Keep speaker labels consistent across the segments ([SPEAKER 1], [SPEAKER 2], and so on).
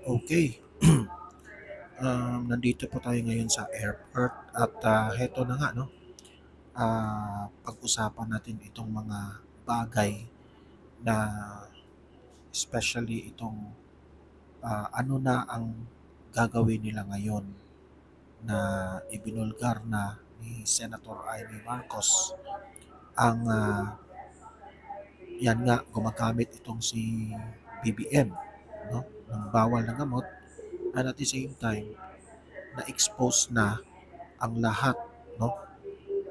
[SPEAKER 1] Okay. Nandito po tayo ngayon sa airport at heto na nga, no? Pag-usapan natin itong mga bagay na especially itong ano na ang gagawin nila ngayon na ibinulgar na ni Senator Amy Marcos ang yan nga gumagamit itong si BBM, no? Ng bawal na gamot, and at the same time na-expose na ang lahat, no,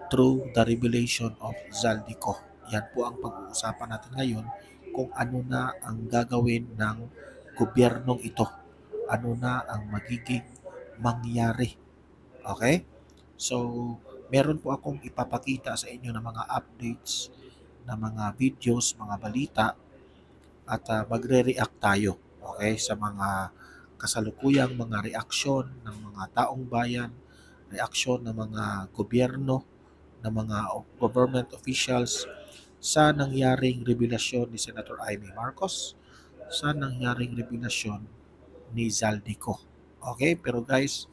[SPEAKER 1] through the revelation of Zaldico. Yan po ang pag-uusapan natin ngayon, kung ano na ang gagawin ng gobyernong ito. Ano na ang magiging mangyari. Okay? So, meron po akong ipapakita sa inyo ng mga updates, na mga videos, mga balita, at magre-react tayo, okay, sa mga kasalukuyang mga reaksyon ng mga taong bayan, reaksyon ng mga gobyerno, ng mga government officials sa nangyaring revelasyon ni Senator Amy Marcos, sa nangyaring revelasyon ni Zaldico. Okay, pero guys,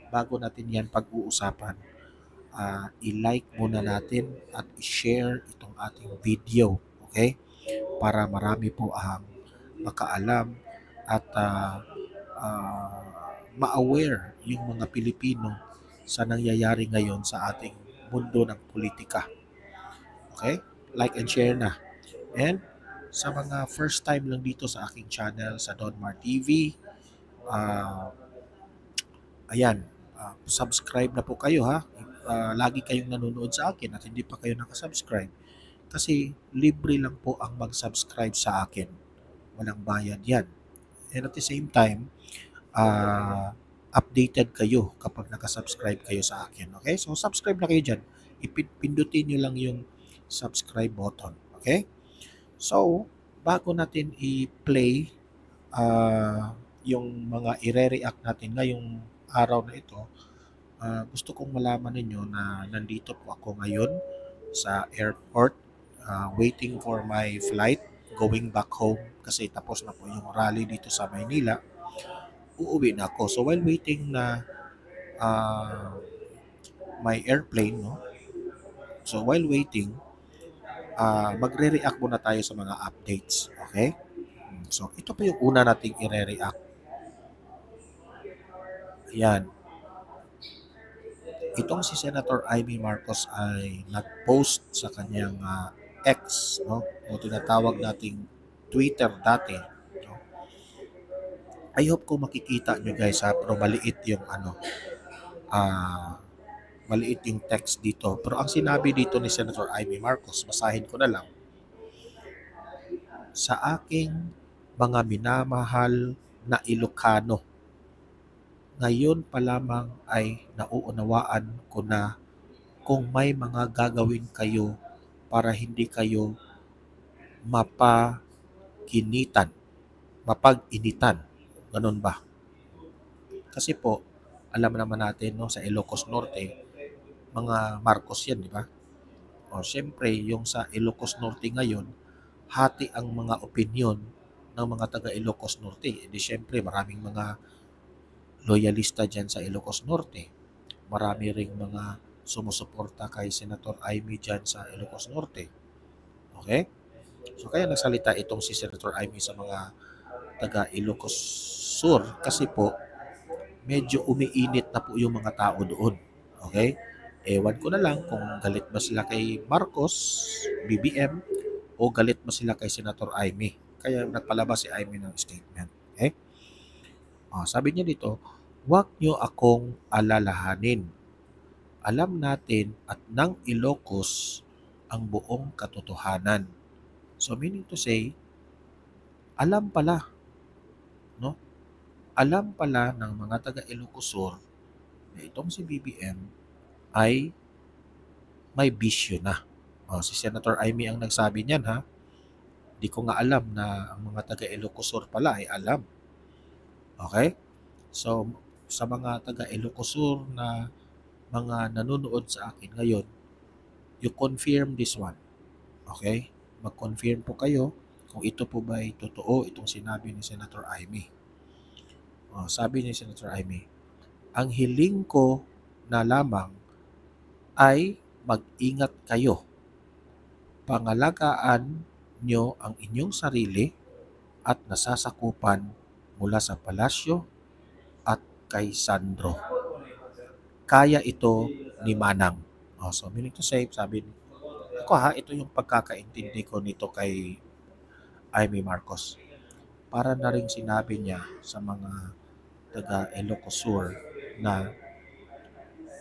[SPEAKER 1] bago natin yan pag-uusapan, i-like muna natin at i-share itong ating video, okay? Para marami po ang makaalam at ma-aware yung mga Pilipino sa nangyayari ngayon sa ating mundo ng politika. Okay? Like and share na. And sa mga first time lang dito sa aking channel sa Donmar TV, ayan, subscribe na po kayo ha. Lagi kayong nanonood sa akin at hindi pa kayo nakasubscribe, kasi libre lang po ang mag-subscribe sa akin. Walang bayad yan. And at the same time, updated kayo kapag nakasubscribe kayo sa akin. Okay? So, subscribe na kayo dyan. Ipindutin nyo lang yung subscribe button. Okay? So, bago natin i-play yung mga ire-react natin ngayong araw na ito, gusto kong malaman ninyo na nandito po ako ngayon sa airport, waiting for my flight going back home, kasi tapos na po yung rally dito sa Maynila. Uuwi na ako. So while waiting na my airplane, no? So while waiting, magre-react muna tayo sa mga updates. Okay? So ito po yung una nating ire-react. Ayan. Itong si Senator Amy Marcos ay nag-post sa kanyang X, no? O tinatawag nating Twitter dati. No? I hope ko makikita nyo guys ha, pero maliit yung maliit yung text dito. Pero ang sinabi dito ni Senator Amy Marcos, basahin ko na lang. Sa aking mga minamahal na Ilocano, ngayon pa lamang ay nauunawaan ko na kung may mga gagawin kayo para hindi kayo mapag-initan. Ganun ba? Kasi po, alam naman natin, no, sa Ilocos Norte, mga Marcos yan, di ba? O syempre, yung sa Ilocos Norte ngayon, hati ang mga opinion ng mga taga Ilocos Norte. E di syempre, maraming mga loyalista dyan sa Ilocos Norte. Marami ring mga sumusuporta kay Senator Amy dyan sa Ilocos Norte. Okay? So kaya nagsalita itong si Senator Amy sa mga taga Ilocos Sur, kasi po medyo umiinit na po yung mga tao doon. Okay? Ewan ko na lang kung galit ba sila kay Marcos, BBM, o galit ba sila kay Senator Amy. Kaya nagpalabas si Amy ng statement. Okay? Sabi niya dito, huwag niyo akong alalahanin. Alam natin at ng Ilocos ang buong katotohanan. So meaning to say, alam pala, no? Alam pala ng mga taga Ilocos Sur na itong si BBM ay may bisyo na. Si Senator Amy ang nagsabi niyan ha. Di ko nga alam na ang mga taga Ilocos Sur pala ay alam. Okay? So sa mga taga Ilocos Sur na mga nanonood sa akin ngayon, you confirm this one. Okay? Mag-confirm po kayo kung ito po ba ay totoo, itong sinabi ni Senator Amy. Sabi ni Senator Amy, ang hiling ko na lamang ay mag-ingat kayo. Pangalagaan nyo ang inyong sarili at nasasakupan mula sa palasyo at kay Sandro. Kaya ito ni Manang. So meaning to say, sabi ako ito yung pagkakaintindi ko nito kay Amy Marcos. Para na rin sinabi niya sa mga taga Ilocos Sur na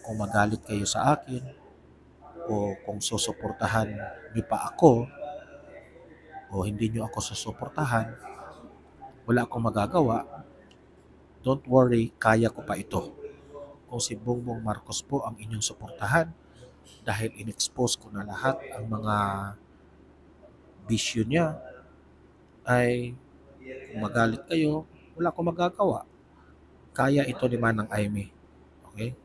[SPEAKER 1] kung magalit kayo sa akin o kung susuportahan niyo pa ako o hindi niyo ako susuportahan, wala akong magagawa. Don't worry, kaya ko pa ito. Kung si Bongbong Marcos po ang inyong suportahan dahil in-expose ko na lahat ang mga bisyo niya, ay kung magalit kayo, wala akong magagawa. Kaya ito ni Manang Amy. Okay?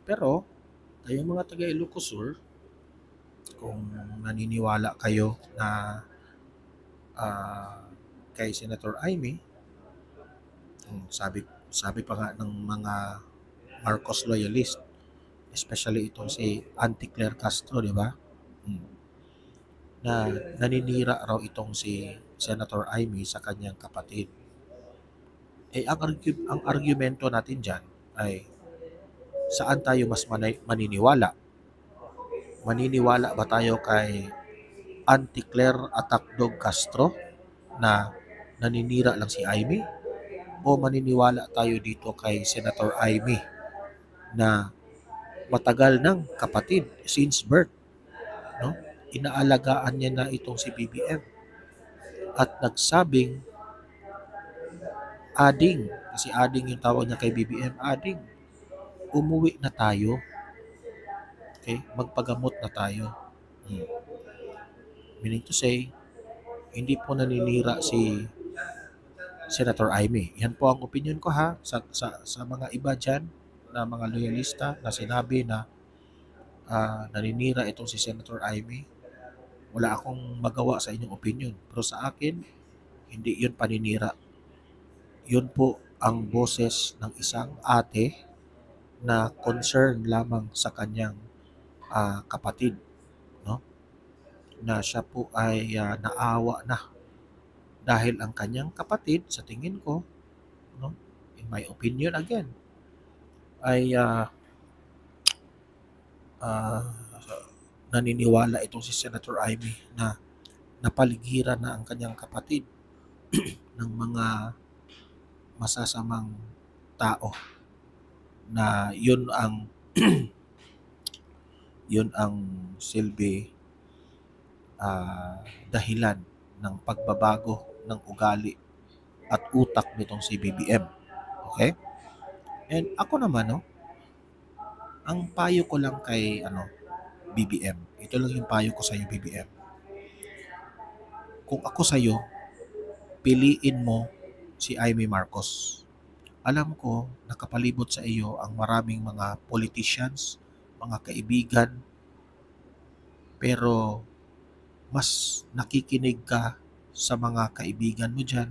[SPEAKER 1] Pero, kayong mga taga Ilocos Sur, kung naniniwala kayo na kay Senator Amy, sabi pa nga ng mga Marcos loyalist, especially itong si Auntie Claire Castro, di ba? Na naninira raw itong si Senator Amy sa kanyang kapatid. Ang argumento natin dyan ay saan tayo mas maniniwala? Maniniwala ba tayo kay Auntie Claire Atacdog Castro na naninira lang si Amy? O maniniwala tayo dito kay Senator Amy na matagal ng kapatid since birth, no? Inaalagaan niya na itong si BBM at nagsabing ading, kasi ading yung tawag niya kay BBM, ading, umuwi na tayo. Okay? Magpagamot na tayo. Meaning to say, hindi po naninira si Senator Amy. Yan po ang opinion ko sa mga iba dyan na mga loyalista na sinabi na naninira itong si Senator Amy. Wala akong magawa sa inyong opinion. Pero sa akin, hindi yun paninira. Yun po ang boses ng isang ate na concern lamang sa kanyang kapatid, no? Na siya po ay naawa na dahil ang kanyang kapatid, sa tingin ko, no, in my opinion again, ay naniniwala itong si Senator Amy na napaligiran na ang kanyang kapatid ng mga masasamang tao na yun ang yun ang silbi dahilan ng pagbabago ng ugali at utak nitong si BBM. Okay? And ako naman, no, ang payo ko lang kay BBM, ito lang yung payo ko sa iyo, BBM. Kung ako sa iyo, piliin mo si Amy Marcos. Alam ko, nakapalibot sa iyo ang maraming mga politicians, mga kaibigan, pero mas nakikinig ka sa mga kaibigan mo dyan,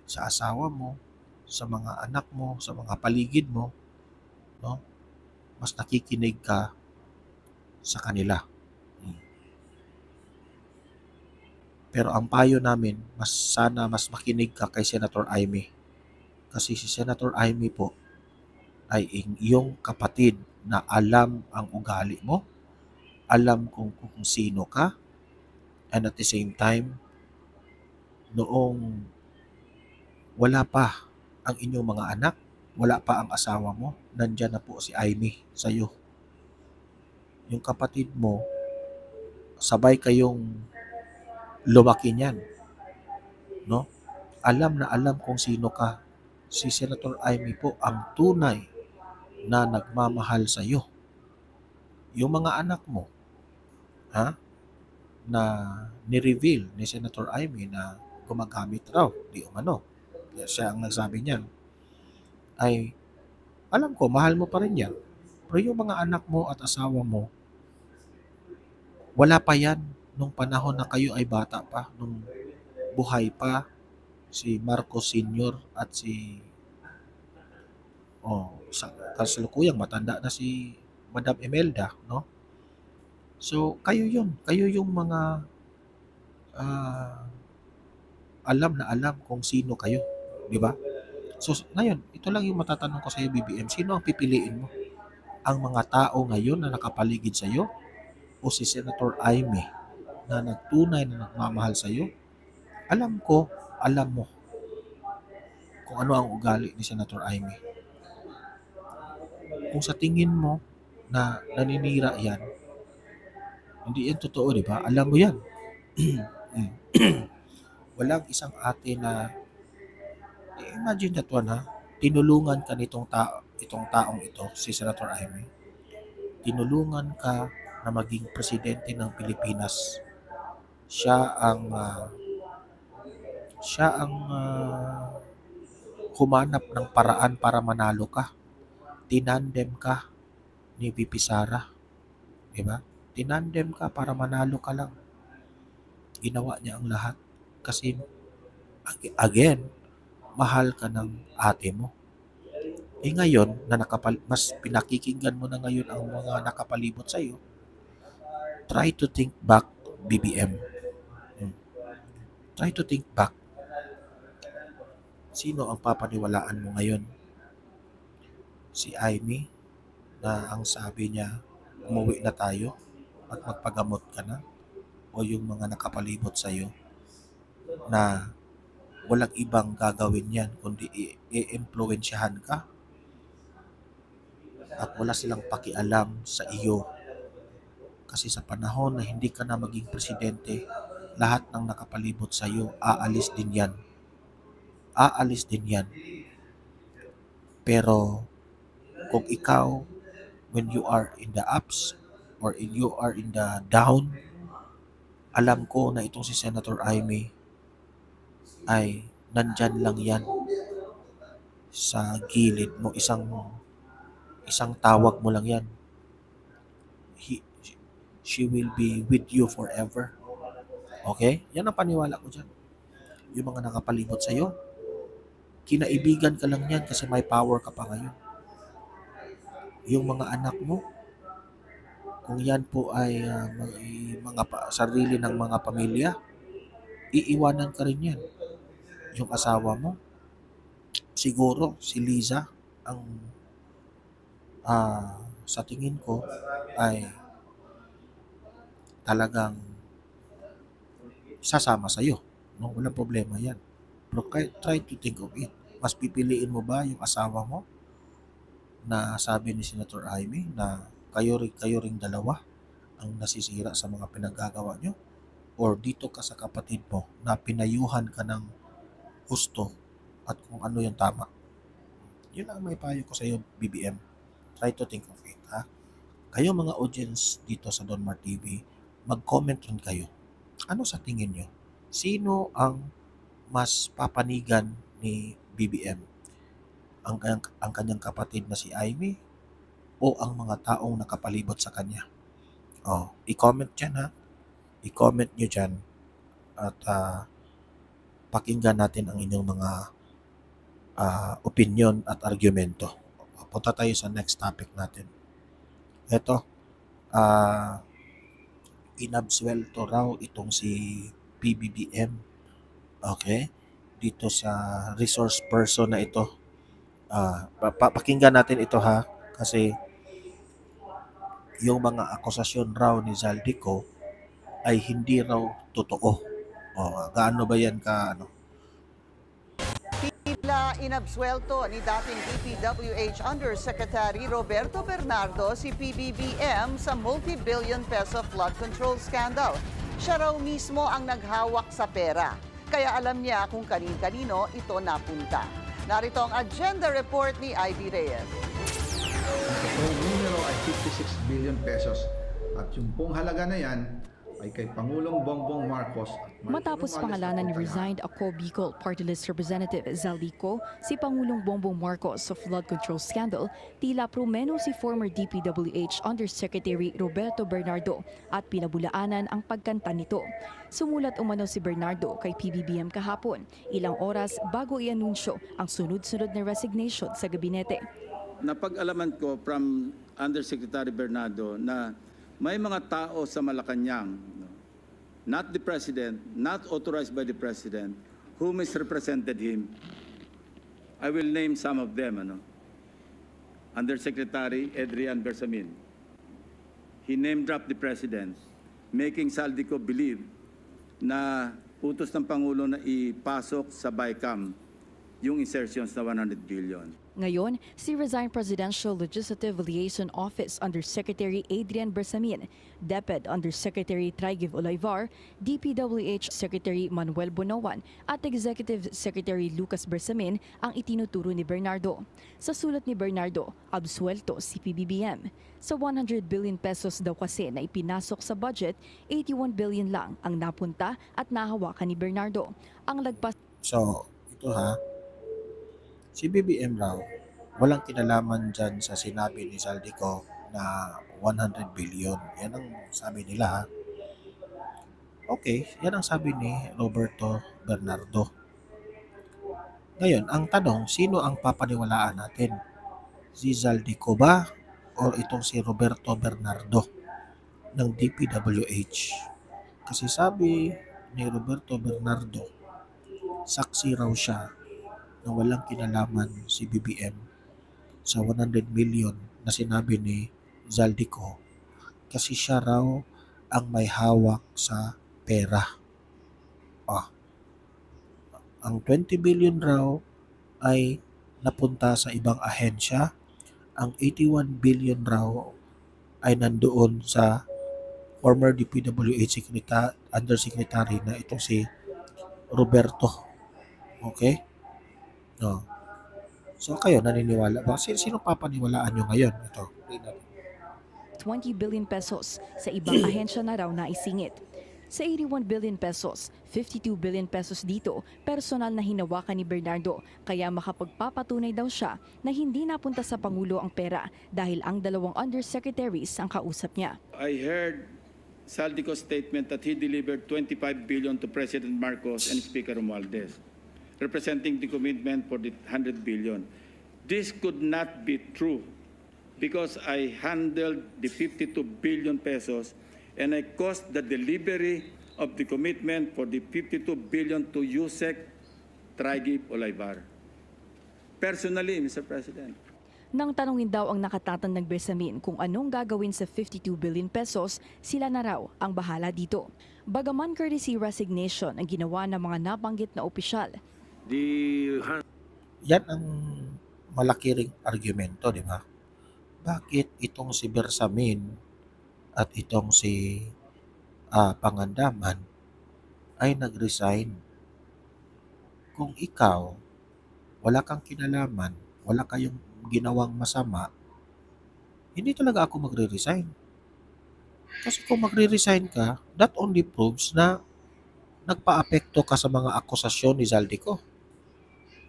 [SPEAKER 1] sa asawa mo, sa mga anak mo, sa mga paligid mo, no? Mas nakikinig ka sa kanila. Pero ang payo namin, sana mas makinig ka kay Senator Amy. Kasi si Senator Amy po ay iyong kapatid na alam ang ugali mo, alam kung sino ka, and at the same time, noong wala pa ang inyong mga anak, wala pa ang asawa mo, nandyan na po si Amy sa'yo. Yung kapatid mo, sabay kayong lumaki niyan, no? Alam na alam kung sino ka. Si Senator Amy po ang tunay na nagmamahal sa iyo. Yung mga anak mo, na ni-reveal ni Senator Amy na gumagamit raw, di umano. Siya ang nagsabi niyan. Ay, alam ko, mahal mo pa rin yan. Pero yung mga anak mo at asawa mo, wala pa yan nung panahon na kayo ay bata pa, nung buhay pa, si Marcos Senior at si sa kasalukuyang matanda na si Madam Imelda, no? So kayo yung mga ah, alam kung sino kayo, di ba? So ngayon, ito lang yung matatanong ko sa iyo BBM, sino ang pipiliin mo? Ang mga tao ngayon na nakapaligid sa iyo o si Senator Aimee na nagtunay na nagmamahal sa iyo? Alam mo kung ano ang ugali ni Senator Aimee. Kung sa tingin mo na naninira yan, hindi yan totoo, di ba? Alam mo yan. Walang isang ate na, imagine that one ha, tinulungan ka itong taong ito, si Senator Aimee. Tinulungan ka na maging presidente ng Pilipinas. Siya ang humanap ng paraan para manalo ka. Tinandem ka ni VP Sara, di ba? Tinandem ka para manalo ka lang. Ginawa niya ang lahat kasi again, mahal ka ng ate mo. Ngayon na mas pinakikinggan mo na ngayon ang mga nakapalibot sa iyo, try to think back, BBM. Try to think back. Sino ang papaniwalaan mo ngayon? Si Aimee na ang sabi niya, umuwi na tayo at magpagamot ka na? O yung mga nakapalibot sa iyo na walang ibang gagawin yan kundi i-impluwensyahan ka at wala silang pakialam sa iyo. Kasi sa panahon na hindi ka na maging presidente, lahat ng nakapalibot sa iyo, aalis din yan. Aalis din yan. Pero kung ikaw, when you are in the ups or you are in the down, alam ko na itong si Senator Aimee ay nandyan lang yan sa gilid mo. Isang tawag mo lang yan. She will be with you forever. Okay? Yan ang paniwala ko dyan. Yung mga nakapalibot sa'yo, kinaibigan ka lang yan kasi may power ka pa ngayon. Yung mga anak mo, kung yan po ay sarili ng mga pamilya, iiwanan ka rin yan. Yung asawa mo, siguro si Liza ang sa tingin ko ay talagang sasama sa'yo. No? Walang problema yan. Pero try to think of it. Mas pipiliin mo ba yung asawa mo na sabi ni Senator Aimee na kayo ring dalawa ang nasisira sa mga pinagagawa nyo? Or dito ka sa kapatid mo na pinayuhan ka ng husto at kung ano yung tama? Yun ang may payo ko sa iyo, BBM. Try to think of it, ha? Kayo mga audience dito sa Don Mar TV, mag-comment rin kayo. Ano sa tingin nyo? Sino ang mas papanigan ni BBM? Ang kanyang kapatid na si Aimee o ang mga taong nakapalibot sa kanya? I-comment dyan, ha? I-comment nyo dyan at pakinggan natin ang inyong mga opinion at argumento. Punta tayo sa next topic natin. Ito, inabsuelto raw itong si PBBM. Okay? Dito sa resource person na ito. Pakinggan natin ito, ha? Kasi yung mga akusasyon raw ni Zaldico ay hindi raw totoo. Gaano ba yan ka
[SPEAKER 2] Tila inabsuelto ni dating DPWH Undersecretary Roberto Bernardo si PBBM sa multi-billion peso flood control scandal. Siya raw mismo ang naghawak sa pera. Kaya alam niya kung kanin-kanino ito napunta. Narito ang agenda report ni Ivy Reyes.
[SPEAKER 3] Ang numero ay 56 billion pesos. At yung pong halaga na yan ay kay Pangulong Bongbong Marcos at Martin
[SPEAKER 4] Matapos
[SPEAKER 3] Romualdez
[SPEAKER 4] pangalanan ni
[SPEAKER 3] Aconcagua.
[SPEAKER 4] resigned Ako Bicol Party List Representative Zaldico si Pangulong Bongbong Marcos sa flood control scandal, tila promeno si former DPWH Undersecretary Roberto Bernardo at pinabulaanan ang pagkanta nito. Sumulat umano si Bernardo kay PBBM kahapon, ilang oras bago i-anunsyo ang sunod-sunod na resignation sa gabinete.
[SPEAKER 5] Napag-alaman ko from Undersecretary Bernardo na may mga tao sa Malacanang, not the President, not authorized by the President, who misrepresented him. I will name some of them. Undersecretary Adrian Bersamin. He name-dropped the President, making Zaldico believe na utos ng Pangulo na ipasok sa BICAM yung insertions na 100 billion.
[SPEAKER 4] Ngayon, si resigned Presidential Legislative Liaison Office Undersecretary Adrian Bersamin, DepEd Undersecretary Traigiv Olaivar, DPWH Secretary Manuel Bonoan at Executive Secretary Lucas Bersamin ang itinuturo ni Bernardo. Sa sulat ni Bernardo, absuelto si PBBM. Sa 100 billion pesos daw kasi na ipinasok sa budget, 81 billion lang ang napunta at nahawakan ni Bernardo. Ang lagpas
[SPEAKER 1] So, ito si BBM raw, walang kinalaman dyan sa sinabi ni Zaldico na 100 billion. Yan ang sabi nila ha. Okay, yan ang sabi ni Roberto Bernardo. Ngayon, ang tanong, sino ang papaniwalaan natin? Si Zaldico ba o itong si Roberto Bernardo ng DPWH? Kasi sabi ni Roberto Bernardo, saksi raw siya na walang kinalaman si BBM sa 100 million na sinabi ni Zaldico kasi siya raw ang may hawak sa pera. Ang 20 billion raw ay napunta sa ibang ahensya. Ang 81 billion raw ay nandoon sa former DPWH Undersecretary na ito si Roberto. Okay? No. So kayo naniniwala ba? Sino papaniwalaan nyo ngayon? Ito.
[SPEAKER 4] 20 billion pesos sa ibang ahensya na raw na isingit. Sa 81 billion pesos, 52 billion pesos dito, personal na hinawakan ni Bernardo, kaya makapagpapatunay daw siya na hindi napunta sa Pangulo ang pera dahil ang dalawang undersecretaries ang kausap niya.
[SPEAKER 5] I heard Zaldico's statement that he delivered 25 billion to President Marcos and Speaker Romualdez, representing the commitment for the 100 billion. This could not be true because I handled the 52 billion pesos and I caused the delivery of the commitment for the 52 billion to Yusek Traigiv Olaivar. Personally, Mr. President.
[SPEAKER 4] Nang tanungin daw ang nakatatan ng Bersamin kung anong gagawin sa 52 billion pesos, sila na raw ang bahala dito. Bagaman courtesy resignation ang ginawa ng mga nabanggit na opisyal.
[SPEAKER 1] Yan ang malaki ring argumento, di ba? Bakit itong si Bersamin at itong si Pangandaman ay nag-resign? Kung ikaw, wala kang kinalaman, wala kayong ginawang masama, hindi talaga ako magre-resign. Kasi kung magre-resign ka, that only proves na nagpa-apekto ka sa mga akusasyon ni Zaldico.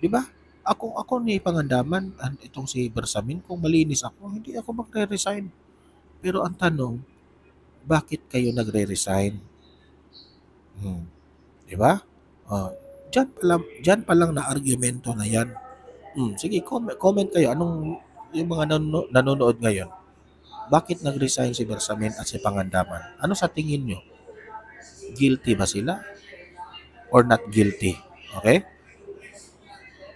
[SPEAKER 1] Di ba? Ako ni Pangandaman, itong si Bersamin, kung malinis ako, hindi ako magre-resign. Pero ang tanong, bakit kayo nagre-resign? Di ba? Diyan pa lang na argumento na yan. Sige, comment kayo. Anong yung mga nanonood ngayon? Bakit nag-resign si Bersamin at si Pangandaman? Ano sa tingin nyo? Guilty ba sila? Or not guilty? Okay?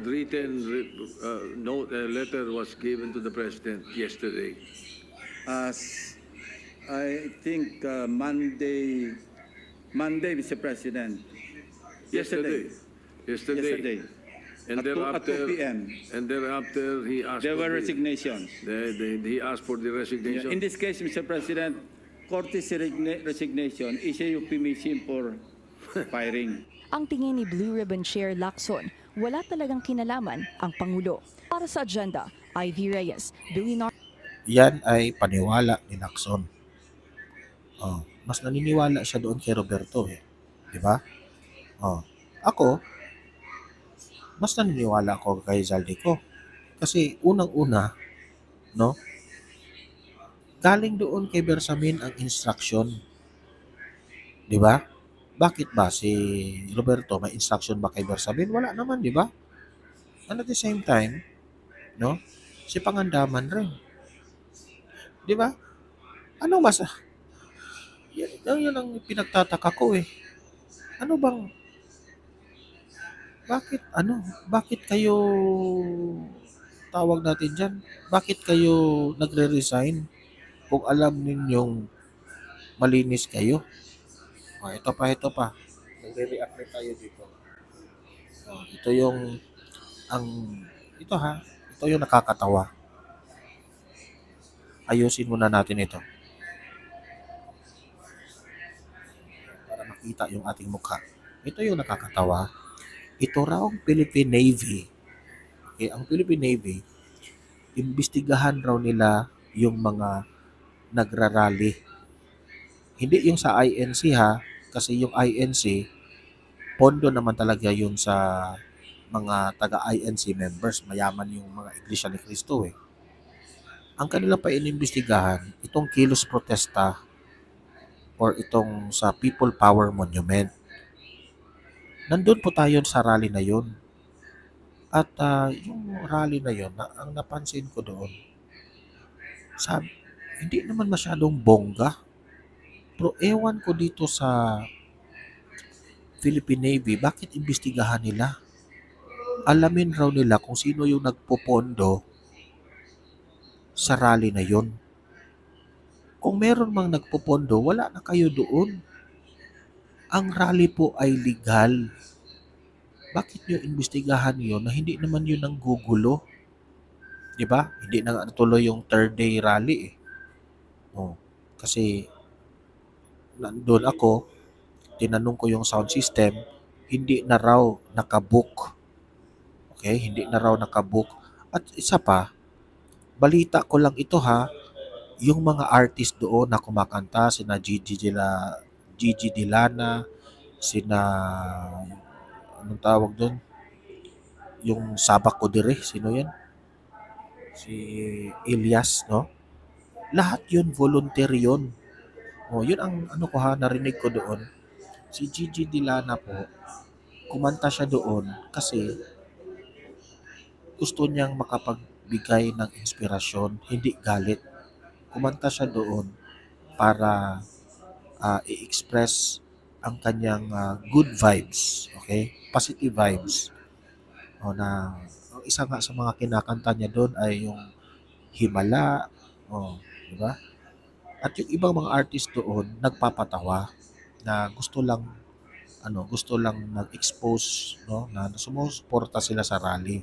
[SPEAKER 6] Written note, letter was given to the President yesterday.
[SPEAKER 5] I think Monday, Mr. President. Yesterday.
[SPEAKER 6] And
[SPEAKER 5] At 2 p.m.
[SPEAKER 6] And thereafter, he asked
[SPEAKER 5] There
[SPEAKER 6] for
[SPEAKER 5] were resignations.
[SPEAKER 6] he asked for the resignation.
[SPEAKER 5] In this case, Mr. President, courtesy resignation is a euphemism for firing.
[SPEAKER 4] Ang tingin ni Blue Ribbon Chair Lacson, wala talagang kinalaman ang Pangulo. Para sa agenda, Ivy Reyes, Billy
[SPEAKER 1] Yan ay paniwala ni Lacson. Mas naniniwala siya doon kay Roberto eh. Di ba? Ako, mas naniniwala ako kay Zaldico. Kasi unang-una, no, galing doon kay Bersamin ang instruction. Di ba? Bakit ba si Roberto may instruction ba kay Bersamin? Wala naman, di ba? And at the same time, no, si Pangandaman rin. Di ba? Ano mas yan ang pinagtataka ko eh. Ano bang bakit kayo tawag natin diyan? Bakit kayo nagre-resign kung alam ninyong malinis kayo? Ito pa. Nagre-react na tayo dito. Ito yung ang ito ha. Ito yung nakakatawa. Ayusin muna natin ito. Para makita yung ating mukha. Ito yung nakakatawa. Ito raw ang Philippine Navy. Okay, ang Philippine Navy, imbestigahan raw nila yung mga nagrarally. Hindi yung sa INC ha, kasi yung INC, pondo naman talaga yun sa mga taga-INC members. Mayaman yung mga Iglesia ni Cristo eh. Ang kanila pa inimbestigahan, itong kilos protesta or itong sa People Power Monument. Nandun po tayo sa rally na yun. At yung rally na yun, ang napansin ko doon, hindi naman masyadong bongga. Pero ewan ko dito sa Philippine Navy, bakit imbestigahan nila? Alamin raw nila kung sino yung nagpopondo sa rally na yun. Kung meron mang nagpopondo, wala na kayo doon. Ang rally po ay legal. Bakit nyo imbestigahan yun na hindi naman yun ang gugulo? Diba? Hindi na natuloy yung third day rally eh. Kasi nandun ako, tinanong ko yung sound system, hindi na raw nakabook. Okay? Hindi na raw nakabook. At isa pa, balita ko lang ito ha, yung mga artist doon na kumakanta, sina Gigi Dilana, sina, anong tawag doon? Yung Sabak Kodire, sino yan? Si Elias, no? Lahat yun, volunteer yun. Yun ang ano ko ha, narinig ko doon. Si Gigi Dilana po, kumanta siya doon kasi gusto niyang makapagbigay ng inspirasyon, hindi galit. Kumanta siya doon para i-express ang kanyang good vibes, okay? Positive vibes. Na isa nga sa mga kinakanta niya doon ay yung Himala, di ba? At yung ibang mga artist doon nagpapatawa na gusto lang mag-expose, no, na sumusuporta sila sa rally.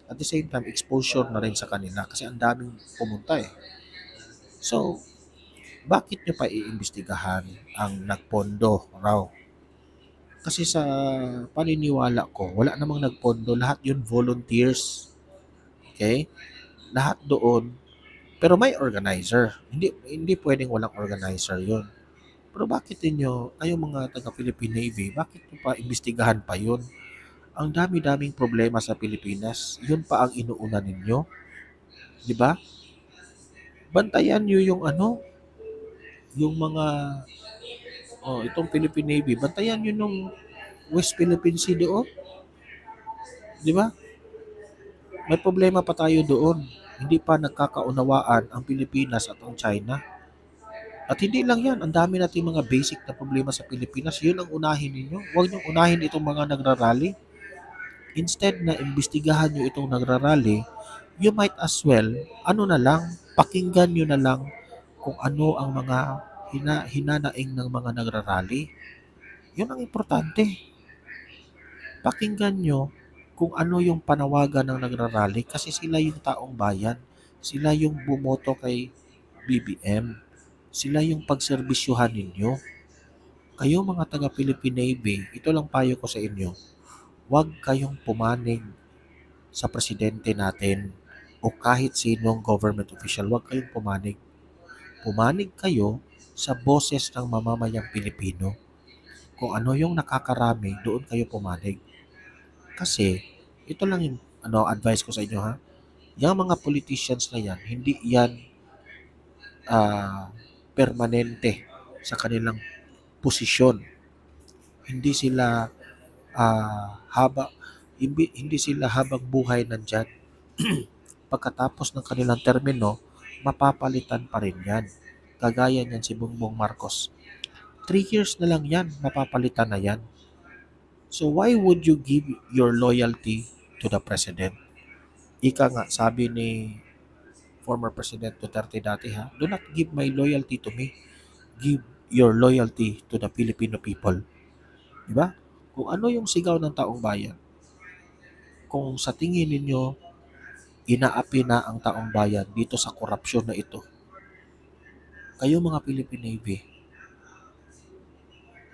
[SPEAKER 1] At the same time, exposure na rin sa kanila kasi ang daming pumunta eh. So, bakit nyo pa iimbestigahan ang nagpondo raw? Kasi sa paniniwala ko, wala namang nagpondo. Lahat yun volunteers. Okay? Lahat doon. Pero may organizer. Hindi pwedeng walang organizer yun. Pero bakit ninyo, kayong mga taga-Philippine Navy, bakit nyo pa imbestigahan pa yun? Ang dami-daming problema sa Pilipinas. Yun pa ang inuuna ninyo. Di ba? Bantayan nyo yung yung mga itong Philippine Navy, bantayan nyo nung West Philippine Sea doon. Di ba? May problema pa tayo doon. Hindi pa nagkakaunawaan ang Pilipinas at ang China. At hindi lang yan, ang dami natin mga basic na problema sa Pilipinas. Yun ang unahin ninyo. Huwag nyo unahin itong mga nagrarally. Instead na imbestigahan nyo itong nagrarally, you might as well, pakinggan nyo na lang kung ano ang mga hinanaing ng mga nagrarally. Yun ang importante. Pakinggan nyo kung ano yung panawagan ng nagrarally kasi sila yung taong bayan. Sila yung bumoto kay BBM. Sila yung pagserbisyuhan ninyo. Kayo mga taga-Philippine Navy, ito lang payo ko sa inyo. Huwag kayong pumanig sa presidente natin o kahit sinong government official. Huwag kayong pumanig. Pumanig kayo sa boses ng mamamayang Pilipino. Kung ano yung nakakarami, doon kayo pumanig. Kasi, ito lang yung advice ko sa inyo ha. Yung mga politicians na yan, hindi yan permanente sa kanilang posisyon. Hindi sila hindi sila habang buhay nandyan. Pagkatapos ng kanilang termino, mapapalitan pa rin yan. Kagaya niyan si Bongbong Marcos. 3 years na lang yan, mapapalitan na yan. So why would you give your loyalty to the president? Ika nga, sabi ni former President Duterte dati ha, do not give my loyalty to me. Give your loyalty to the Filipino people. Diba? Kung ano yung sigaw ng taong bayan, kung sa tingin ninyo, inaapi na ang taong bayan dito sa korupsyon na ito, kayo mga Philippine Navy,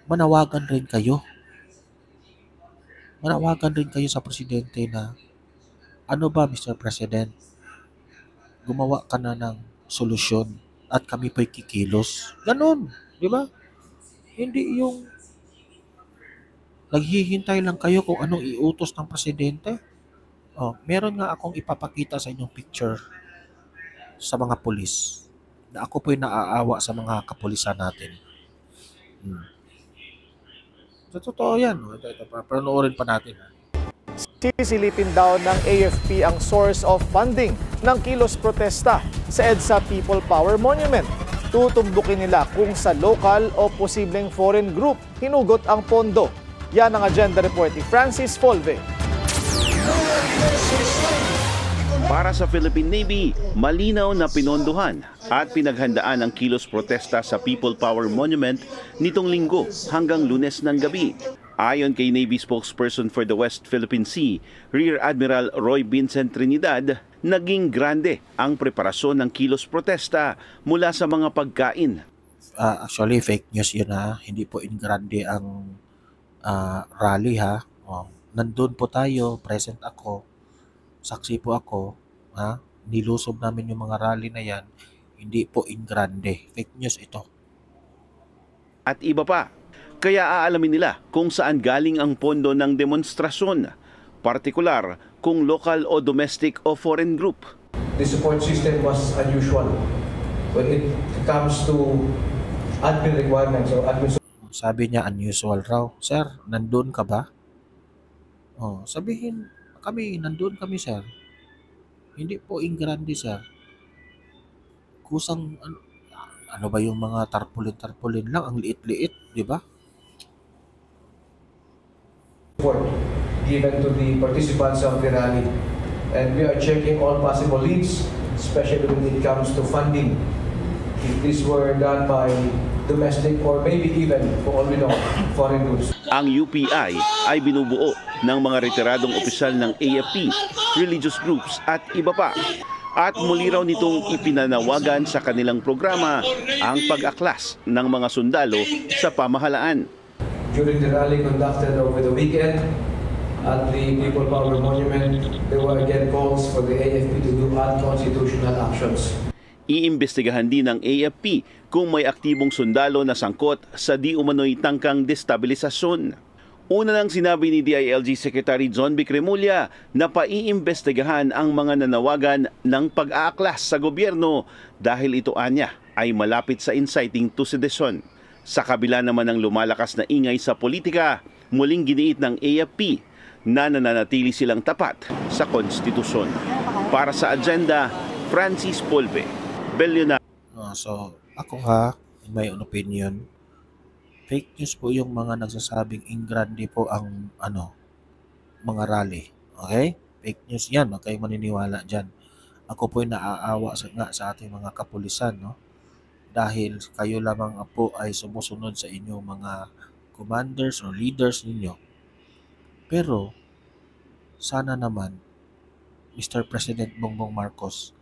[SPEAKER 1] manawagan rin kayo. Manawagan rin kayo sa presidente na, ano ba Mr. President, gumawa ka na ng solusyon at kami po'y kikilos. Ganon, di ba? Hindi yung naghihintay lang kayo kung anong iutos ng presidente. Meron nga akong ipapakita sa inyong picture sa mga pulis na ako po'y naaawa sa mga kapulisan natin. So, totoo yan. Ito, panoorin pa natin.
[SPEAKER 7] Sisilipin daw ng AFP ang source of funding ng kilos protesta sa EDSA People Power Monument. Tutumbukin nila kung sa local o posibleng foreign group hinugot ang pondo. Yan ang agenda report ni Francis Folve.
[SPEAKER 8] Para sa Philippine Navy, malinaw na pinondohan at pinaghandaan ang kilos protesta sa People Power Monument nitong Linggo hanggang Lunes ng gabi. Ayon kay Navy spokesperson for the West Philippine Sea, Rear Admiral Roy Vincent Trinidad, naging grande ang preparasyon ng kilos protesta mula sa mga pagkain.
[SPEAKER 1] Actually, fake news yun ha. Hindi po in grande ang rally ha. Nandun po tayo, present ako. Saksi po ako, ha? Nilusob namin yung mga rally na yan, hindi po in grande. Fake news ito.
[SPEAKER 8] At iba pa, kaya aalamin nila kung saan galing ang pondo ng demonstrasyon, partikular kung local o domestic o foreign group.
[SPEAKER 9] The support system was unusual when it comes to admin requirements or admin.
[SPEAKER 1] Sabi niya unusual raw. Sir, nandun ka ba? Sabihin, nandun kami, sir. Hindi po in grande, sir. Kusang, ano ba yung mga tarpulin lang, ang liit-liit, di ba?
[SPEAKER 9] Support given to the participants of the rally. And we are checking all possible leads, especially when it comes to funding. If this were done by domestic or maybe even, for all we know, foreign groups.
[SPEAKER 8] Ang UPI ay binubuo ng mga retiradong opisyal ng AFP, religious groups at iba pa. At muli raw nitong ipinanawagan sa kanilang programa ang pag-aklas ng mga sundalo sa pamahalaan.
[SPEAKER 9] During the rally conducted over the weekend at the People Power Monument, there were again calls for the AFP to do unconstitutional actions.
[SPEAKER 8] Iimbestigahan din ng AFP kung may aktibong sundalo na sangkot sa di umano'y tangkang destabilisasyon. Una nang sinabi ni DILG Secretary John B. Cremulya na paiimbestigahan ang mga nanawagan ng pag-aaklas sa gobyerno dahil ito anya ay malapit sa inciting to sedition. Sa kabila naman ng lumalakas na ingay sa politika, muling giniit ng AFP na nananatili silang tapat sa konstitusyon. Para sa agenda, Francis Folve, Bellionaire.
[SPEAKER 1] So, ako ha, in my own opinion, fake news po yung mga nagsasabing in grande po ang mga rally. Okay? Fake news yan. Huwag kayong maniniwala dyan. Ako po'y naaawa sa ating mga kapulisan, no? Dahil kayo lamang po ay sumusunod sa inyong mga commanders or leaders ninyo. Pero, sana naman, Mr. President Bongbong Marcos,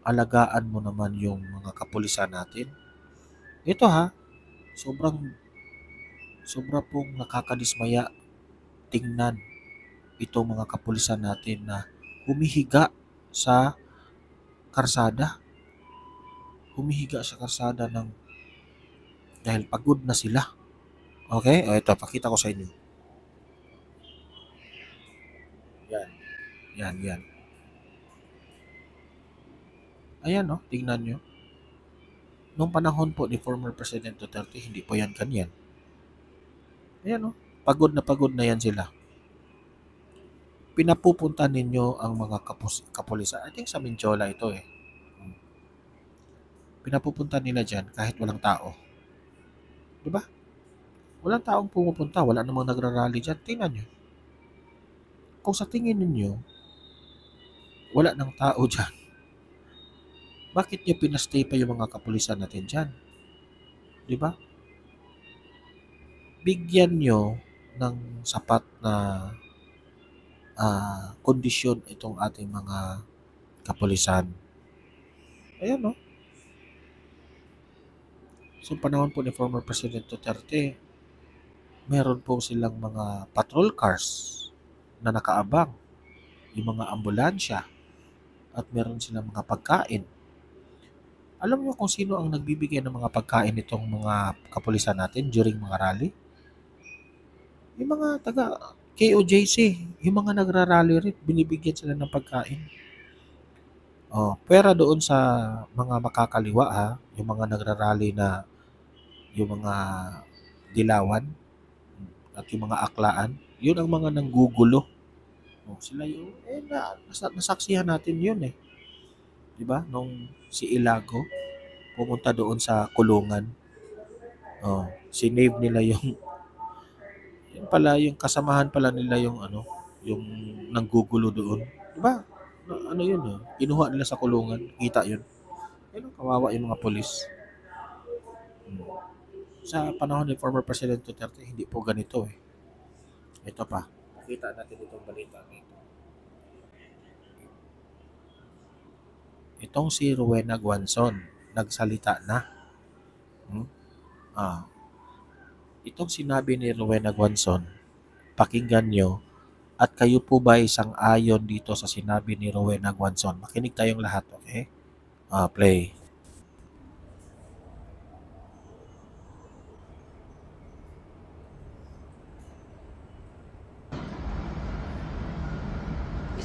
[SPEAKER 1] alagaan mo naman yung mga kapulisan natin. Ito ha, sobra pong nakakadismaya tingnan itong mga kapulisan natin na humihiga sa karsada. Humihiga sa karsada ng Dahil pagod na sila. Okay? O ito, pakita ko sa inyo. Yan. Ayan, no? Tingnan nyo. Noong panahon po ni former President Duterte, hindi po yan ganyan. Ayan, no? Pagod na yan sila. Pinapupunta ninyo ang mga kapulisan. I think sa Minjola ito eh. Pinapupunta nila dyan kahit walang tao. Diba? Walang taong pumupunta. Wala namang nagrarally dyan. Tingnan nyo. Kung sa tingin ninyo, wala nang tao dyan, bakit nyo pinastay pa yung mga kapulisan natin dyan? Diba? Bigyan nyo ng sapat na kondisyon itong ating mga kapulisan. Ayan, no? So, panahon po ni former President Duterte, meron po silang mga patrol cars na nakaabang, yung mga ambulansya, at meron silang mga pagkain. Alam niyo kung sino ang nagbibigay ng mga pagkain nitong mga kapulisan natin during mga rally? Yung mga taga KOJC, yung mga nagrarally rin, binibigyan sila ng pagkain. Pera doon sa mga makakaliwa ha, yung mga nagrarally na yung mga dilawan at yung mga aklaan, yun ang mga nanggugulo. Sila yung, nasaksihan natin yun eh. Diba? Nung si Ilago, pumunta doon sa kulungan. Sinave nila yung yung kasamahan pala nila yung yung nanggugulo doon. Diba? Ano yun eh? Kinuha nila sa kulungan. Kita yun. Kawawa yung mga polis. Sa panahon ni former President Duterte, hindi po ganito eh. Ito pa. Kita natin itong balita nito. Itong si Rowena Guanzon, nagsalita na. Itong sinabi ni Rowena Guanzon, pakinggan nyo, at kayo po ba isang ayon dito sa sinabi ni Rowena Guanzon? Makinig tayong lahat, okay? Play.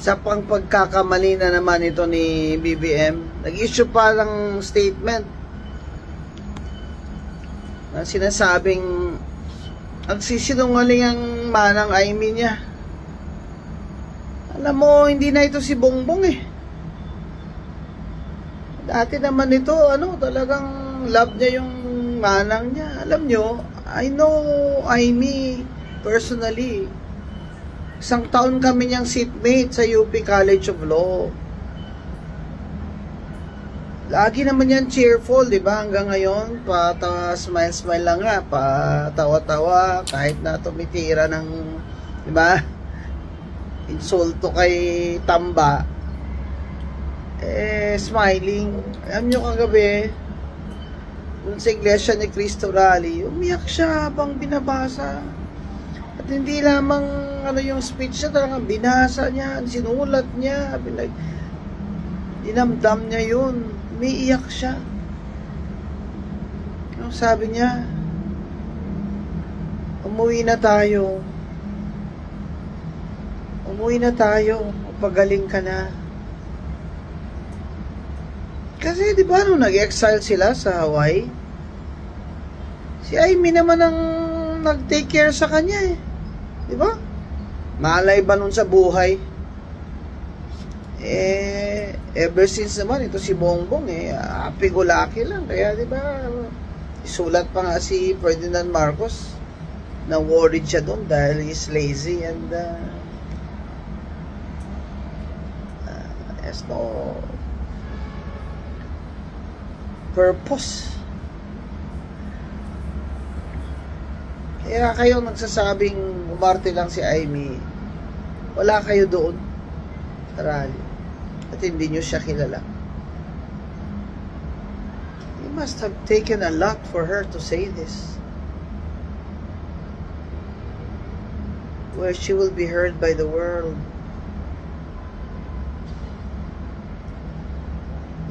[SPEAKER 10] Isa pang pagkakamali na naman ito ni BBM. Nag-issue pa ng statement na sinasabing nagsisinungaling ang manang Amy niya. Alam mo, hindi na ito si Bongbong eh. Dati naman ito, talagang love niya yung manang niya. Alam nyo, I know Amy personally. Isang taon kami niyang seatmate sa UP College of Law. Lagi naman yan cheerful, di ba? Hanggang ngayon, smile-smile lang nga, tawa-tawa, kahit na tumitira ng, di ba? Insulto kay Tamba. Smiling. Alam nyo kagabi, dun sa Iglesia ni Cristo Rally, umiyak siya habang binabasa. At hindi lamang yung speech niya, talagang binasa niya, sinulat niya, dinamdam niya yun. Umiiyak siya. Sabi niya, umuwi na tayo. Umuwi na tayo. Pagaling ka na. Kasi di ba nung nag-exile sila sa Hawaii, si Amy naman ang nag-take care sa kanya eh. Di ba? Malay ba nun sa buhay? Ever since naman, ito si Bongbong happy-go-lucky lang. Kaya, di ba, isulat pa nga si Ferdinand Marcos na worried siya doon dahil he's lazy and has no purpose. Kaya kayo nagsasabing umarte lang si Amy, wala kayo doon sa rally at hindi nyo siya kilala. You must have taken a lot for her to say this, where she will be heard by the world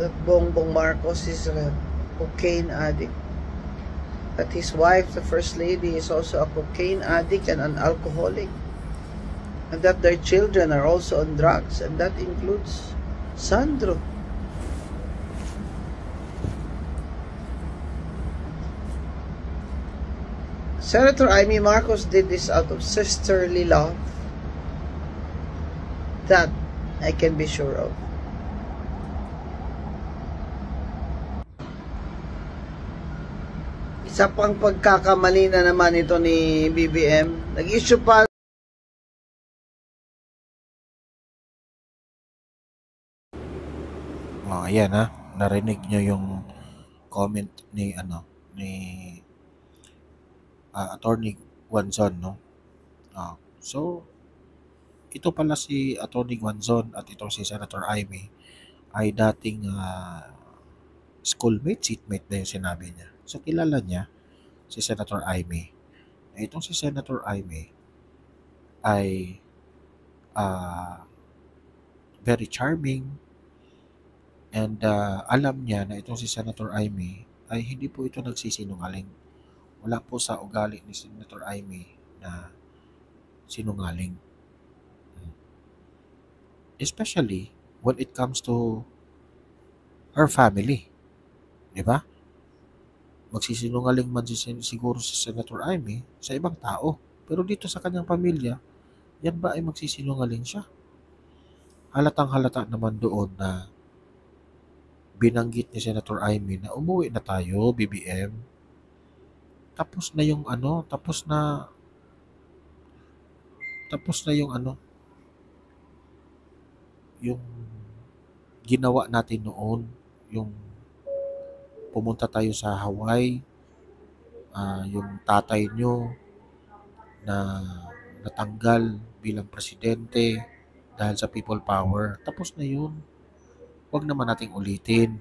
[SPEAKER 10] that Bongbong Marcos is a cocaine addict. that his wife, the First Lady, is also a cocaine addict and an alcoholic, and that their children are also on drugs, and that includes Sandro. Senator Amy Marcos did this out of sisterly love. That I can be sure of. Isa pang pagkakamali na naman ito ni BBM. Nag-issue pa
[SPEAKER 1] Ayan ha, narinig nyo yung comment ni Attorney Guanzon, no? So ito pala si Attorney Guanzon at itong si Senator Amy ay dating schoolmate, seatmate na yung sinabi niya. So kilala niya si Senator Amy. Itong si Senator Amy ay very charming, and alam niya na itong si Senator Amy ay hindi po ito nagsisinungaling. Wala po sa ugali ni Senator Amy na sinungaling. Especially when it comes to her family. Di ba? Magsisinungaling man siguro si Senator Amy sa ibang tao. Pero dito sa kanyang pamilya, yan ba ay magsisinungaling siya? Halatang halata naman doon na binanggit ni Senator Amy na umuwi na tayo, BBM. Tapos na yung tapos na yung ginawa natin noon, yung pumunta tayo sa Hawaii, yung tatay nyo na natanggal bilang presidente dahil sa people power. Tapos na yun. Huwag naman nating ulitin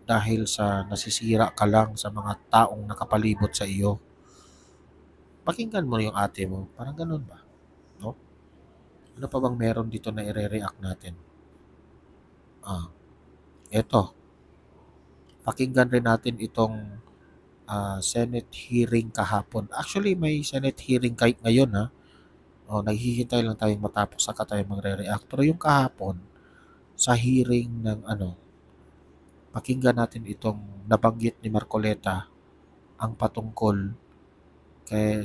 [SPEAKER 1] dahil sa nasisira ka lang sa mga taong nakapalibot sa iyo. Pakinggan mo yung ate mo. Parang ganun ba? No? Ano pa bang meron dito na i-react natin? Eto. Pakinggan rin natin itong Senate hearing kahapon. Actually, may Senate hearing ngayon ha. Naghihintay lang tayong matapos saka tayo magre-react. Pero yung kahapon, sa hearing ng pakinggan natin itong nabanggit ni Marcoleta ang patungkol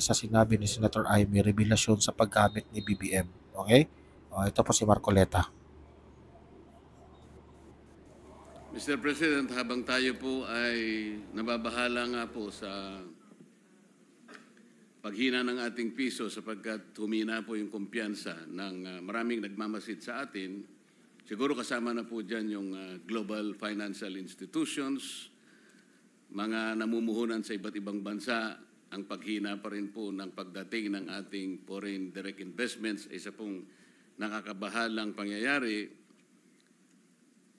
[SPEAKER 1] sa sinabi ni Senator Amy, revelasyon sa paggamit ni BBM. Okay? Ito po si Marcoleta.
[SPEAKER 6] Mr. President, habang tayo po ay nababahala nga po sa paghina ng ating piso sapagkat humina po yung kumpiyansa ng maraming nagmamasid sa atin, siguro kasama na po dyan yung global financial institutions, mga namumuhunan sa iba't ibang bansa. Ang paghina pa rin po ng pagdating ng ating foreign direct investments ay isa pong nakakabahalang pangyayari.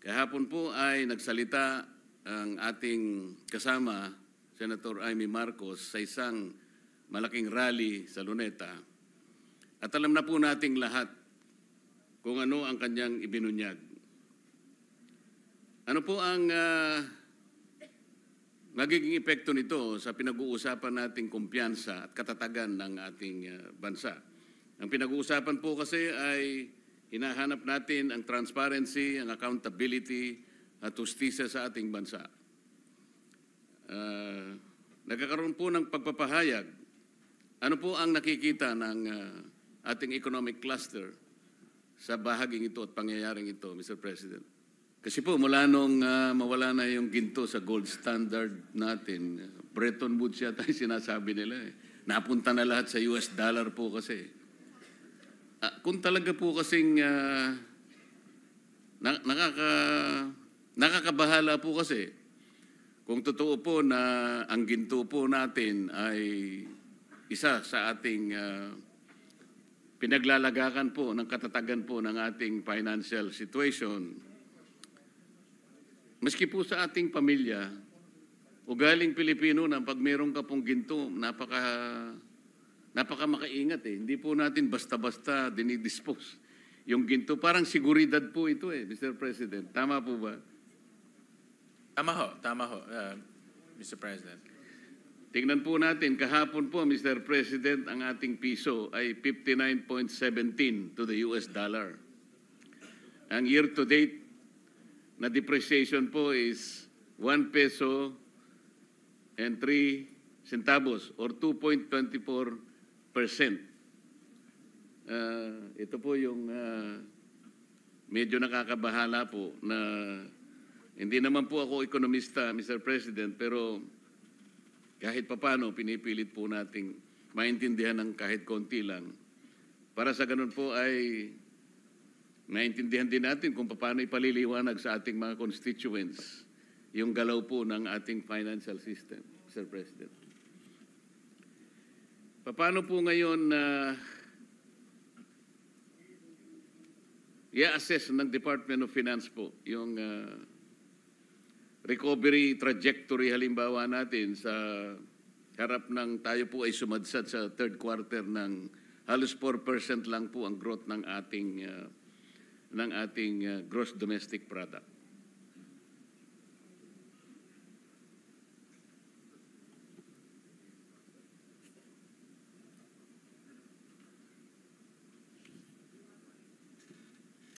[SPEAKER 6] Kahapon po ay nagsalita ang ating kasama, Senator Amy Marcos, sa isang malaking rally sa Luneta. At alam na po nating lahat kung ano ang kanyang ibinunyag. Ano po ang magiging epekto nito sa pinag-uusapan nating kumpiyansa at katatagan ng ating bansa? Ang pinag-uusapan po kasi ay hinahanap natin ang transparency, ang accountability at justisya sa ating bansa. Nagkakaroon po ng pagpapahayag. Ano po ang nakikita ng ating economic cluster sa bahaging ito at pangyayaring ito, Mr. President? Kasi po mula nung mawala na yung ginto sa gold standard natin, Bretton Woods yata yung sinasabi nila eh. Napunta na lahat sa US dollar po kasi. Kung talaga po kasing nakakabahala po kasi, kung totoo po na ang ginto po natin ay isa sa ating pinaglalagakan po ng katatagan po ng ating financial situation, maski po sa ating pamilya, ugaling Pilipino na pag meron ka pong ginto, napaka makaingat eh. Hindi po natin basta-basta dinidispose yung ginto. Parang seguridad po ito eh, Mr. President. Tama po ba?
[SPEAKER 11] Tama ho, Mr. President.
[SPEAKER 6] Tingnan po natin, kahapon po, Mr. President, ang ating piso ay 59.17 to the US dollar. Ang year-to-date na depreciation po is 1 peso and 3 centavos or 2.24%. Ito po yung medyo nakakabahala po na hindi naman po ako ekonomista, Mr. President, pero kahit papano pinipilit po nating maintindihan ng kahit konti lang. Para sa ganun po ay maintindihan din natin kung paano ipaliliwanag sa ating mga constituents yung galaw po ng ating financial system, Mr. President. Paano po ngayon i-assess ng Department of Finance po yung recovery trajectory halimbawa natin sa harap ng tayo po ay sumadsad sa third quarter ng halos 4% lang po ang growth ng ating gross domestic product.